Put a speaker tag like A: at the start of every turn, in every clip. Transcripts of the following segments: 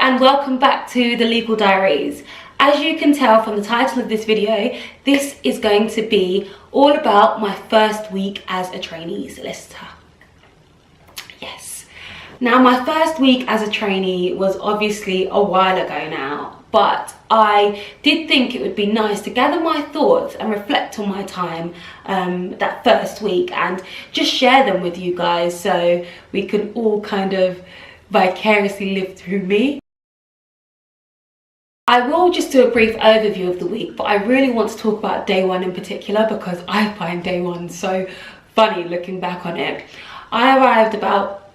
A: and welcome back to the Legal Diaries. As you can tell from the title of this video, this is going to be all about my first week as a trainee solicitor. Yes. Now, my first week as a trainee was obviously a while ago now, but I did think it would be nice to gather my thoughts and reflect on my time that first week and just share them with you guys so we can all kind of vicariously live through me. I will just do a brief overview of the week, but I really want to talk about day one in particular because I find day one so funny looking back on it. I arrived about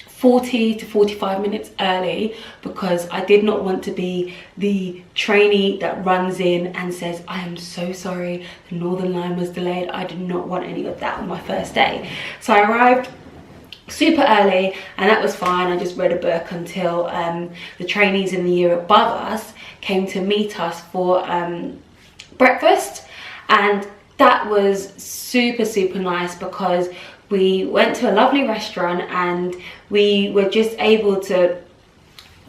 A: 40 to 45 minutes early because I did not want to be the trainee that runs in and says, "I am so sorry, the Northern Line was delayed." I did not want any of that on my first day. So I arrived super early and that was fine. I just read a book until the trainees in the year above us came to meet us for breakfast, and that was super nice because we went to a lovely restaurant and we were just able to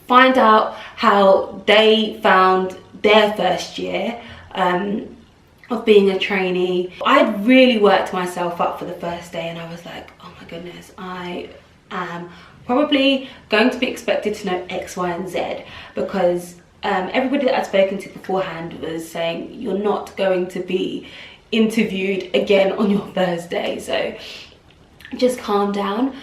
A: find out how they found their first year of being a trainee. I'd really worked myself up for the first day and I was like, oh my goodness, I am probably going to be expected to know X, Y, and Z because everybody that I'd spoken to beforehand was saying you're not going to be interviewed again on your first day, so just calm down.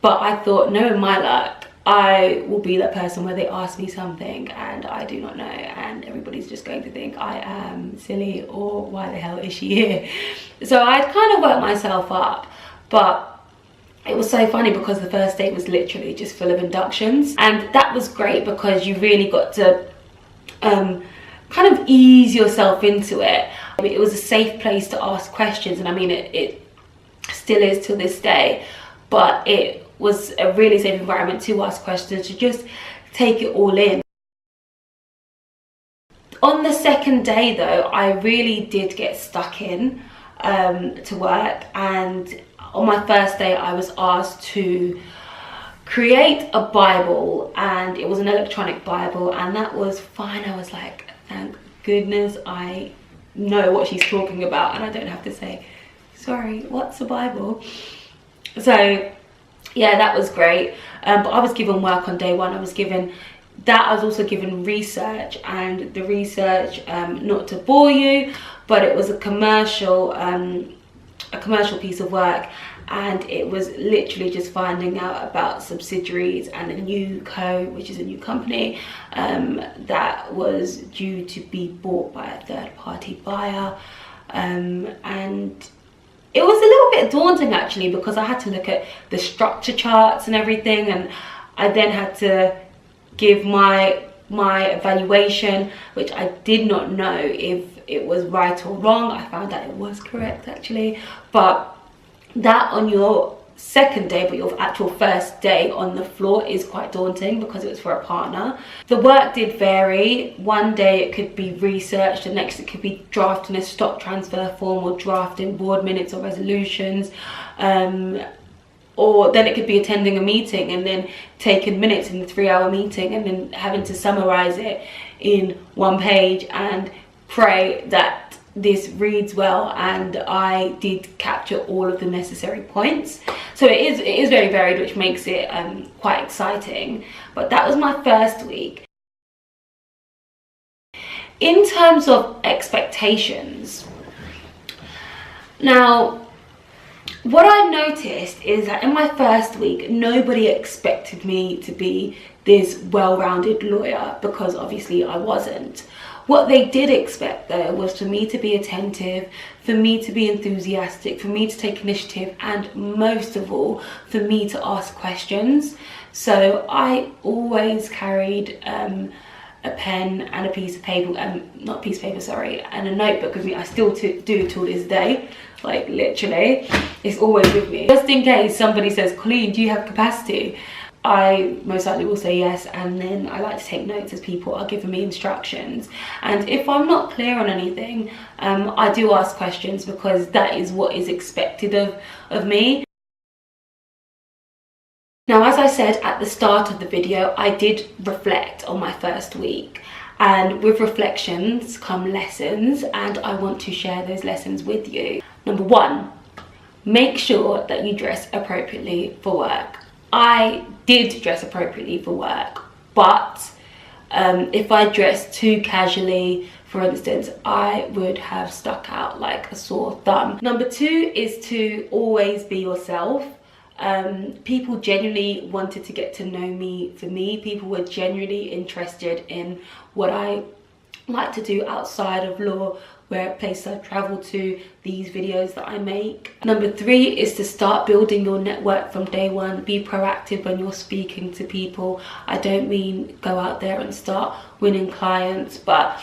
A: But I thought, knowing my luck, I will be that person where they ask me something and I do not know and everybody's just going to think I am silly or why the hell is she here. So I'd kind of worked myself up, but it was so funny because the first day was literally just full of inductions, and that was great because you really got to kind of ease yourself into it. I mean, it was a safe place to ask questions, and I mean it still is to this day, but it was a really safe environment to ask questions, to just take it all in. On the second day though, I really did get stuck in to work, and on my first day I was asked to create a Bible, and it was an electronic Bible, and that was fine. I was like, thank goodness I know what she's talking about and I don't have to say, sorry, what's a Bible? So yeah, that was great. But I was given work on day one. I was given that. I was also given research, and the research, not to bore you, but it was a commercial piece of work, and it was literally just finding out about subsidiaries and a new co, which is a new company that was due to be bought by a third-party buyer, and it was a little bit daunting actually because I had to look at the structure charts and everything, and I then had to give my evaluation, which I did not know if it was right or wrong. I found out it was correct actually, but that on your second day, but your actual first day on the floor is quite daunting because it was for a partner. The work did vary. One day it could be research, the next it could be drafting a stock transfer form or drafting board minutes or resolutions, or then it could be attending a meeting and then taking minutes in the 3-hour meeting and then having to summarize it in one page and pray that this reads well and I did capture all of the necessary points. So it is very varied, which makes it quite exciting. But that was my first week. In terms of expectations, now what I noticed is that in my first week nobody expected me to be this well-rounded lawyer because obviously I wasn't. What they did expect though was for me to be attentive, for me to be enthusiastic, for me to take initiative, and most of all for me to ask questions. So I always carried a pen and a piece of paper, not a piece of paper, sorry, and a notebook with me. I still do till this day, like literally, it's always with me. Just in case somebody says, Colleen, do you have capacity? I most likely will say yes, and then I like to take notes as people are giving me instructions. And if I'm not clear on anything, I do ask questions because that is what is expected of me. Now, as I said at the start of the video, I did reflect on my first week, and with reflections come lessons, and I want to share those lessons with you. Number one, make sure that you dress appropriately for work. I did dress appropriately for work, but if I dressed too casually, for instance, I would have stuck out like a sore thumb. Number two is to always be yourself. People genuinely wanted to get to know me for me. People were genuinely interested in what I like to do outside of law, where places I travel to, these videos that I make. Number three is to start building your network from day one. Be proactive when you're speaking to people. I don't mean go out there and start winning clients, but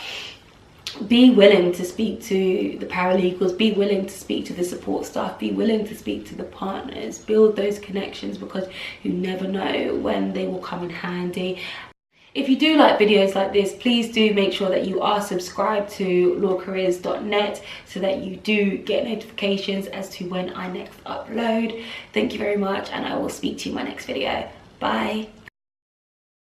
A: be willing to speak to the paralegals, be willing to speak to the support staff, be willing to speak to the partners, build those connections, because you never know when they will come in handy. If you do like videos like this, please do make sure that you are subscribed to lawcareers.net so that you do get notifications as to when I next upload. Thank you very much, and I will speak to you in my next video. Bye.